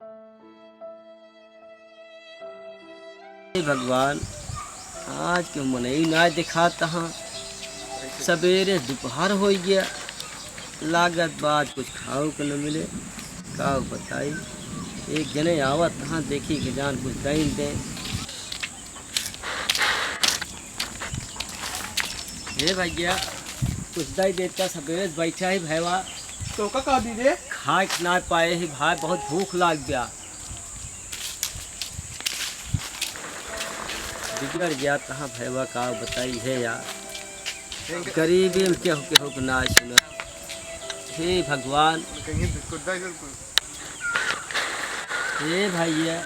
हे भगवान, आज के मन ही ना दिखाता हाँ। सवेरे दोपहर हो गया, लागत बात कुछ खाओ को न मिले। का बताई, एक जने आवत हाँ, देखी कि जान कुछ दही दे। हे भैया, कुछ दही देता। सवेरे बैठा ही भैया तो का कह दीजिए। खा ना पाए ही भाई, बहुत भूख लाग गया। बिगड़ गया कहाँ भैया, का बताई है यार। गरीबी में केहू ना सुना। हे भगवान, हे भैया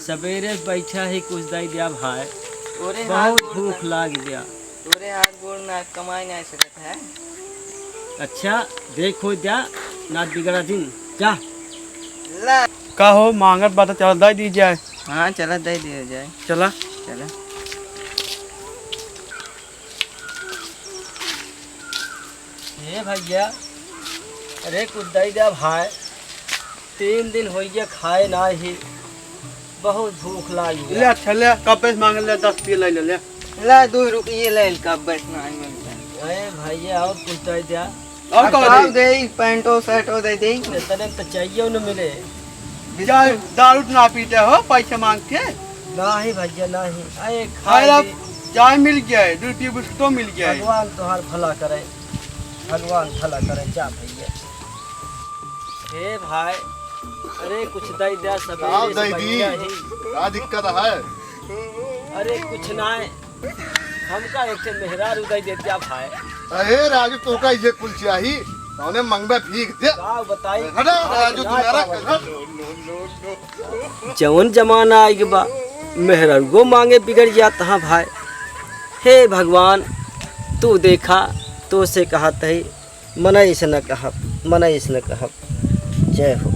सवेरे बैठा ही कुछ दे दिया भाई, बहुत भूख लाग गया। तोरे हाथ गोड़ ना कमाई नहीं सकत है। अच्छा देखो दिया ना बिगड़ा दिन जा। ला का हो मांगत बात चल दे दी जाए। हाँ चला दे दिया जाए। चला चला हे भैया, अरे कुछ दे दिया भाई, 3 दिन हो गया खाए ना ही, बहुत भूख लाग ले गया। अच्छा ले कब पैसे मांग ले 10 रुपये ले ले। ला 2 रुपये ले का बस नहीं मिलता। अरे भैया और कुछ दे दिया। और अब कह दे पैंटो शर्टो दे दे। इतने तो चाहिए न मिले। दे जाए। दारू ना पीते हो पैसे मांगते नहीं भैया नहीं, अरे खाए खाए चाय मिल गया, 2 रुपये बिस्कुटो मिल गया। भगवान तुम्हार भला करे, भगवान भला करे। जा भैया। हे भाई, अरे कुछ दे दिया सवेरे से बढ़िया ही। क्या दिक्कत है? अरे कुछ ना है, हमका एक ठे मेहरारू दे देतिया भाई। अरे राजू तो का ये कुल चाहिए, तौने मंगबे भीख दे। का बताई, हटा राजू तुम्हारा जवन जमाना आई के बा, मेहरारू मांगे बिगड़ जाता हाँ भाई। हे भगवान, तू देखा तो से कहत है, मन ऐसे न कहब, मन ऐसे न कहब। जय हो।